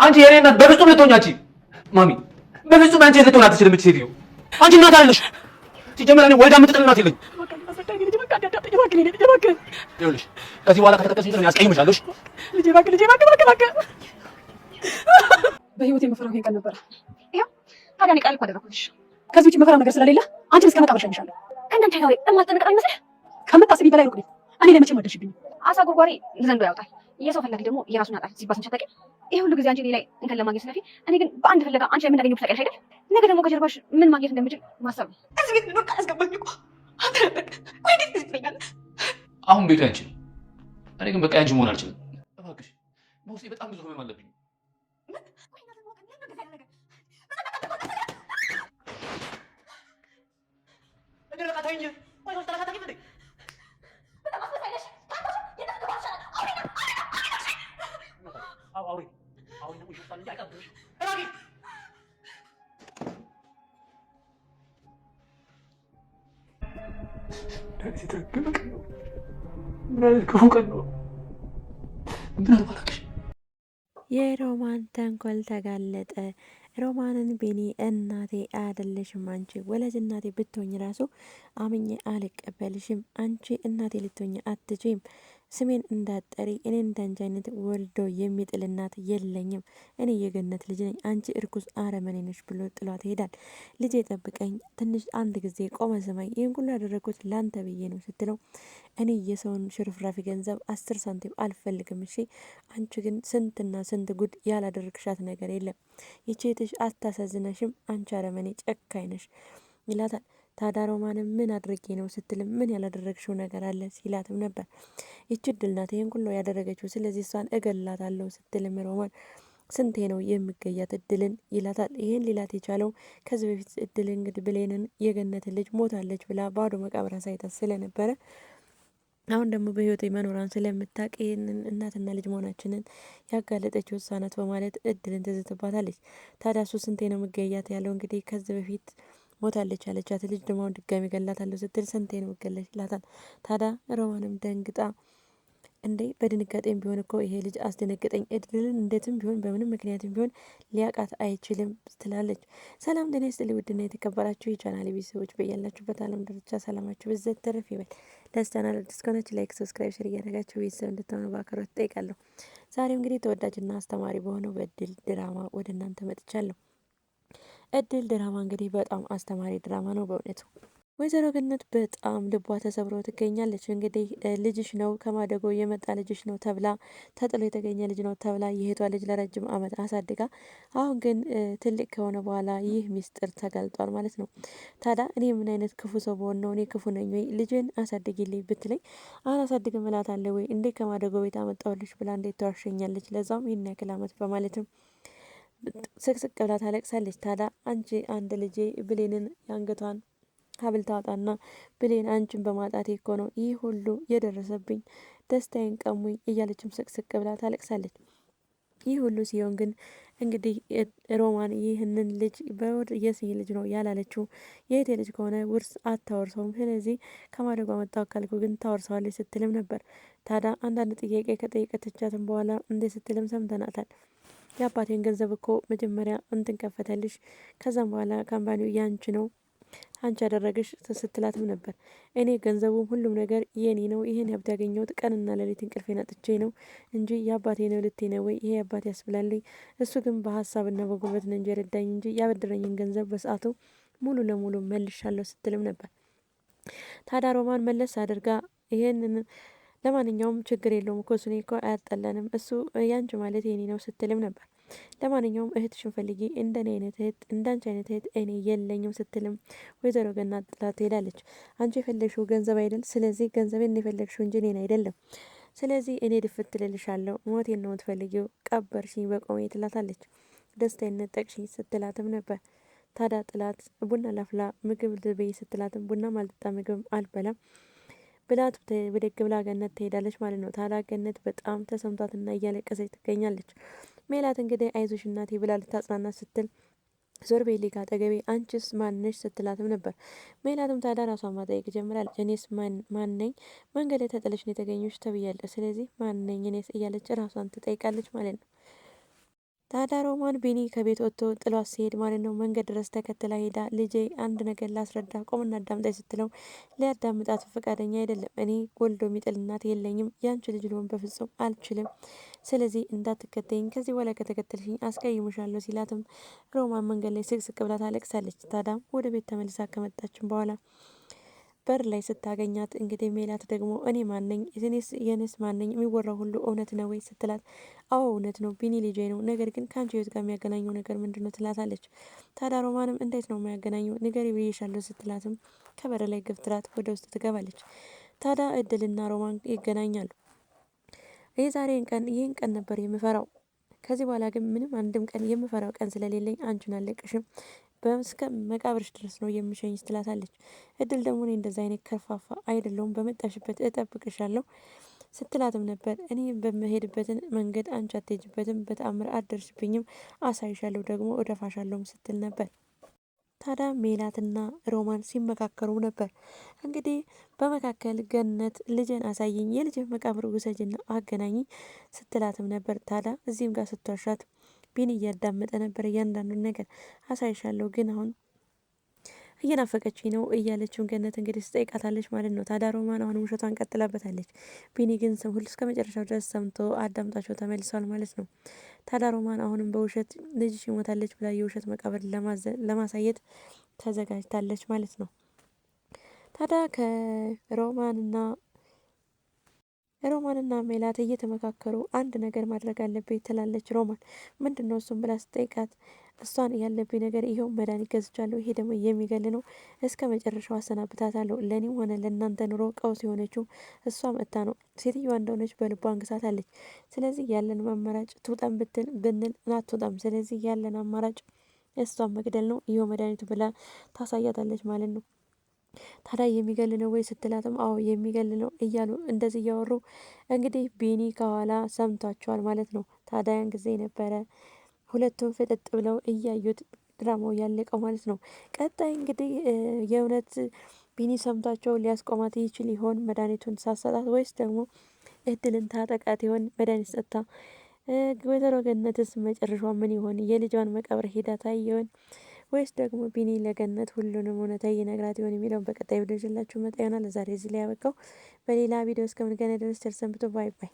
አንቺ የኔ እናት በፍጹም ልትሆኚ አንቺ ማሚ በፍጹም አንቺ ልትሆን አትችልም። እቺ ሴትዮ አንቺ እናት አለሽ። ሲጀመር እኔ ወልዳ የምትጥል እናት የለኝም። ይኸውልሽ ከዚህ በኋላ ከተጠቀስሽ እኔ አስቀይምሻለሁ። ልጄ እባክህ በህይወቴ የምፈራው ይሄን ቀን ነበረ። ይኸው ታዲያ እኔ ቃል እኮ አደረኩልሽ። ከዚህ ውጭ የምፈራው ነገር ስለሌለ አንቺን እስከ መቃብር እሸኝሻለሁ። ከእንዳንቺ ጋር እማልጠነቀቅ ይመስልሽ? ከምታስቢ በላይ ሩቅ ነኝ። እኔ ለመቼም አትደርሺብኝም። አሳ ጎርጓሪ ዘንዶ ያወጣል፣ የሰው ፈላጊ ደግሞ የራሱን ያጣል ሲባል ስንት አታውቂም? ይሄ ሁሉ ጊዜ አንቺ እኔ ላይ እንከን ለማግኘት ስለፊ እኔ ግን በአንድ ፍለጋ አንቺ ላይ የምናገኘው ታውቂያለሽ አይደል? ነገ ደግሞ ከጀርባሽ ምን ማግኘት እንደምችል ማሰብ ነው። እዚህ ቤት ልኖር ካላስገባኝ እኮ አንተ ነበር። ቆይ እንዴት እንደዚህ ትለኛለህ? አሁን ቤቱ ያንቺ ነው። እኔ ግን በቃ ያንቺ መሆን አልችልም። እባክሽ በውስጤ በጣም ብዙ ህመም አለብኝ። የሮማን ተንኮል ተጋለጠ። ሮማንን ቢኒ እናቴ አይደለሽም አንቺ ወላጅ እናቴ ብትሆኝ ራሱ አምኜ አልቀበልሽም። አንቺ እናቴ ልትሆኝ አትችይም። ስሜን እንዳጠሪ እኔ እንዳንቺ አይነት ወልዶ የሚጥል እናት የለኝም። እኔ የገነት ልጅ ነኝ። አንቺ እርኩስ አረመኔ ነሽ ብሎ ጥሏት ይሄዳል። ልጄ ጠብቀኝ፣ ትንሽ አንድ ጊዜ ቆመ ስማኝ፣ ይህን ሁሉ ያደረግኩት ላንተ ብዬ ነው ስትለው እኔ የሰውን ሽርፍራፊ ገንዘብ 10 ሳንቲም አልፈልግም። እሺ አንቺ ግን ስንትና ስንት ጉድ ያላደረግሻት ነገር የለም። ይቼትሽ አታሳዝነሽም? አንቺ አረመኔ ጨካኝ ነሽ ይላታል። ታዲያ ሮማንም ምን አድርጌ ነው ስትልም ምን ያላደረግሽው ነገር አለ ሲላትም ነበር። ይቺ እድል ናት ይህን ሁሉ ያደረገችው፣ ስለዚህ እሷን እገላታለሁ ስትልም ሮማን ስንቴ ነው የሚገያት እድልን ይላታል። ይህን ሊላት የቻለው ከዚህ በፊት እድል እንግዲህ ብሌንን የገነትን ልጅ ሞታለች ብላ ባዶ መቃብር አሳይታት ስለነበረ አሁን ደግሞ በህይወት መኖሯን ስለምታውቅ ይህንን እናትና ልጅ መሆናችንን ያጋለጠችው እሷ ናት በማለት እድልን ትዝትባታለች። ታዲያ እሱ ስንቴ ነው የምገያት ያለው እንግዲህ ከዚህ በፊት ሞታለች ያለቻት ልጅ ደግሞ ድጋሚ ገላታለሁ ስትል ስንቴ ነው የምገለች ይላታል። ታዲያ ሮማንም ደንግጣ እንዴ በድንጋጤም ቢሆን እኮ ይሄ ልጅ አስደነገጠኝ፣ እድልን እንዴትም ቢሆን በምንም ምክንያትም ቢሆን ሊያቃት አይችልም ትላለች። ሰላም ጤና ይስጥልኝ ውድና የተከበራችሁ የቻናሌ ቤተሰቦች በያላችሁበት ዓለም ዳርቻ ሰላማችሁ ብዘት ተረፍ ይበል። ለቻናል አዲስ ከሆናችሁ ላይክ፣ ሰብስክራይብ፣ ሼር እያደረጋችሁ ቤተሰብ እንድትሆኑ በአክብሮት እጠይቃለሁ። ዛሬም እንግዲህ ተወዳጅና አስተማሪ በሆነው በእድል ድራማ ወደ እናንተ መጥቻለሁ። እድል ድራማ እንግዲህ በጣም አስተማሪ ድራማ ነው በእውነቱ። ወይዘሮ ገነት በጣም ልቧ ተሰብሮ ትገኛለች። እንግዲህ ልጅሽ ነው ከማደጎ የመጣ ልጅሽ ነው ተብላ ተጥሎ የተገኘ ልጅ ነው ተብላ የሄቷ ልጅ ለረጅም ዓመት አሳድጋ አሁን ግን ትልቅ ከሆነ በኋላ ይህ ሚስጥር ተጋልጧል ማለት ነው። ታዲያ እኔ ምን አይነት ክፉ ሰው በሆን ነው? እኔ ክፉ ነኝ ወይ? ልጅን አሳድጊልኝ ብትለኝ አላሳድግም እላታለሁ ወይ? እንዴት ከማደጎ ቤት አመጣሁልሽ ብላ እንዴት ተዋሸኛለች? ለዛውም ይህን ያክል ዓመት በማለትም ስቅስቅ ብላ ታለቅሳለች። ታዲያ አንቺ አንድ ልጄ ብሌንን የአንገቷን ሀብል ታወጣና ብሌን አንቺን በማጣቴ እኮ ነው ይህ ሁሉ የደረሰብኝ፣ ደስታዬን ቀሙኝ እያለችም ስቅስቅ ብላ ታለቅሳለች። ይህ ሁሉ ሲሆን ግን እንግዲህ ሮማን ይህንን ልጅ በውድ የስኝ ልጅ ነው ያላለችው። የእህቴ ልጅ ከሆነ ውርስ አታወርሰውም፣ ስለዚህ ከማደጓ መጣሁ ካልኩ ግን ታወርሰዋለች ስትልም ነበር። ታዲያ አንዳንድ ጥያቄ ከጠየቀቻትም በኋላ እንዴ ስትልም ሰምተናታል። የአባቴን ገንዘብ እኮ መጀመሪያ እንትን ከፈተልሽ፣ ከዛም በኋላ ካምፓኒው ያንቺ ነው አንቺ ያደረገሽ ስትላትም ነበር። እኔ ገንዘቡም ሁሉም ነገር የኔ ነው፣ ይሄን ሀብት ያገኘሁት ቀንና ሌሊት እንቅልፌን አጥቼ ነው እንጂ የአባቴ ነው ልቴ ነው ወይ ይሄ አባቴ ያስብላለኝ። እሱ ግን በሀሳብና በጉልበት ነው እንጂ የረዳኝ እንጂ ያበደረኝን ገንዘብ በሰዓቱ ሙሉ ለሙሉ መልሻለሁ ስትልም ነበር። ታዲያ ሮማን መለስ አድርጋ ይሄንን ለማንኛውም ችግር የለውም እኮ እሱ እኮ አያጣላንም፣ እሱ ያንቺ ማለት የኔ ነው ስትልም ነበር። ለማንኛውም እህትሽን ፈልጊ፣ እንደኔ አይነት እህት እንዳንቺ አይነት እህት እኔ የለኝም ስትልም ወይዘሮ ገነት ጥላት ትሄዳለች። አንቺ የፈለግሽው ገንዘብ አይደል? ስለዚህ ገንዘቤን የፈለግሽው እንጂ እኔን አይደለም። ስለዚህ እኔ ድፍት ትልልሻለሁ፣ ሞቴን ነው የምትፈልጊው፣ ቀበርሽኝ በቆሜ ትላታለች። ደስታዬን ነጠቅሽኝ ስትላትም ነበር። ታዲያ ጥላት ቡና ላፍላ ምግብ ልበይ ስትላትም ቡና ማልጠጣ ምግብ አልበላም ብላት ብድግ ብላ ገነት ትሄዳለች ማለት ነው። ታዲያ ገነት በጣም ተሰምቷትና እያለቀሰች ትገኛለች። ሜላት እንግዲህ አይዞሽ እናቴ ብላ ልታጽናናት ስትል ዞር በይ ሊጋ አጠገቤ አንቺስ ማንነሽ ስትላትም ነበር። ሜላትም ታዲያ ራሷን ማጠየቅ ጀምራለች። እኔስ ማንነኝ? መንገድ ላይ ተጥለሽ ነው የተገኘሽ ተብያለሁ። ስለዚህ ማንነኝ እኔስ እያለች ራሷን ትጠይቃለች ማለት ነው። ታዲያ ሮማን ቢኒ ከቤት ወጥቶ ጥሏት ሲሄድ ማለት ነው መንገድ ድረስ ተከትላ ሄዳ ልጄ አንድ ነገር ላስረዳ ቆምና አዳምጣኝ ስትለው ሊያዳምጣት ፈቃደኛ አይደለም። እኔ ወልዶ የሚጥል እናት የለኝም፣ ያንቺ ልጅ ልሆን በፍጹም አልችልም። ስለዚህ እንዳትከተይኝ፣ ከዚህ በኋላ ከተከተልሽኝ አስቀይሙሻለሁ ሲላትም ሮማን መንገድ ላይ ስቅስቅ ብላ ታለቅሳለች። ታዲያም ወደ ቤት ተመልሳ ከመጣችን በኋላ በር ላይ ስታገኛት እንግዲህ ሜላት ደግሞ እኔ ማነኝ? የኔስ ማነኝ? የሚወራው ሁሉ እውነት ነው ወይ ስትላት አዎ እውነት ነው፣ ቢኒ ልጄ ነው። ነገር ግን ከአንቺ ህይወት ጋር የሚያገናኘው ነገር ምንድን ነው ትላታለች። ታዲያ ሮማንም እንዴት ነው የሚያገናኘው ንገሪ ብዬሻለሁ ስትላትም ከበር ላይ ገፍትራት ወደ ውስጥ ትገባለች። ታዲያ እድልና ሮማን ይገናኛሉ። ይህን ቀን ነበር የምፈራው። ከዚህ በኋላ ግን ምንም አንድም ቀን የምፈራው ቀን ስለሌለኝ አንቺን አለቅሽም እስከ መቃብርሽ ድረስ ነው የምሸኝሽ ትላታለች። እድል ደግሞ እኔ እንደዛ አይነት ከርፋፋ አይደለሁም፣ በመጣሽበት እጠብቅሻለሁ ስትላትም ነበር። እኔ በምሄድበትን መንገድ አንቺ አትሄጂበትም፣ በተአምር አትደርስብኝም፣ አሳይሻለሁ ደግሞ እደፋሻለሁም ስትል ነበር። ታዲያ ሜላትና ሮማን ሲመካከሩ ነበር። እንግዲህ በመካከል ገነት ልጅን አሳይኝ፣ የልጅን መቃብር ውሰጅና አገናኝ ስትላትም ነበር። ታዲያ እዚህም ጋር ስትዋሻት ቢን እያዳመጠ ነበር። እያንዳንዱን ነገር አሳይሻለሁ ግን አሁን እየናፈቀችኝ ነው እያለችውን ገነት እንግዲህ ትጠይቃታለች ማለት ነው። ታዲያ ሮማን አሁንም ውሸቷን ቀጥላበታለች። ቢኒ ግን ሁሉ እስከ መጨረሻው ድረስ ሰምቶ አዳምጣቸው ተመልሷል ማለት ነው። ታዲያ ሮማን አሁንም በውሸት ልጅሽ ይሞታለች ብላ የውሸት መቃብር ለማሳየት ተዘጋጅታለች ማለት ነው። ታዲያ ሮማንና ሜላት እየተመካከሩ አንድ ነገር ማድረግ አለብኝ ትላለች ሮማን። ምንድን ነው እሱም ብላ ስጠይቃት እሷን ያለብኝ ነገር ይኸው መድኃኒት ገዝቻለሁ፣ ይሄ ደግሞ የሚገል ነው፣ እስከ መጨረሻው አሰናብታታለሁ። ለእኔም ሆነ ለእናንተ ኑሮ ቀውስ የሆነችው እሷ መጥታ ነው። ሴትዮዋ እንደሆነች በልቧ አንግሳታለች። ስለዚህ ያለን አማራጭ ትውጣም ብንል አትወጣም። ስለዚህ ያለን አማራጭ እሷን መግደል ነው፣ ይኸው መድኃኒቱ ብላ ታሳያታለች ማለት ነው። ታዲያ የሚገል ነው ወይ ስትላትም አዎ የሚገል ነው እያሉ እንደዚህ እያወሩ እንግዲህ ቢኒ ከኋላ ሰምቷቸዋል ማለት ነው። ታዲያ ያን ጊዜ ነበረ ሁለቱም ፍጥጥ ብለው እያዩት ድራማው ያለቀው ማለት ነው። ቀጣይ እንግዲህ የእውነት ቢኒ ሰምቷቸው ሊያስቆማት ይችል ይሆን መድኃኒቱን ሳሰጣት፣ ወይስ ደግሞ እድልን ታጠቃት ይሆን መድኃኒት ሰጥታ? ወይዘሮ ገነትስ መጨረሻ ምን ይሆን? የልጇን መቃብር ሄዳ ታይ ይሆን? ወይስ ደግሞ ቢኒ ለገነት ሁሉንም እውነታ ይነግራት ይሆን የሚለውን በቀጣይ ቪዲዮ ይዤላችሁ መጣ ይሆናል። ለዛሬ እዚህ ላይ ያበቃው። በሌላ ቪዲዮ እስከምንገናኝ ድረስ ቸር ሰንብቱ። ባይ ባይ።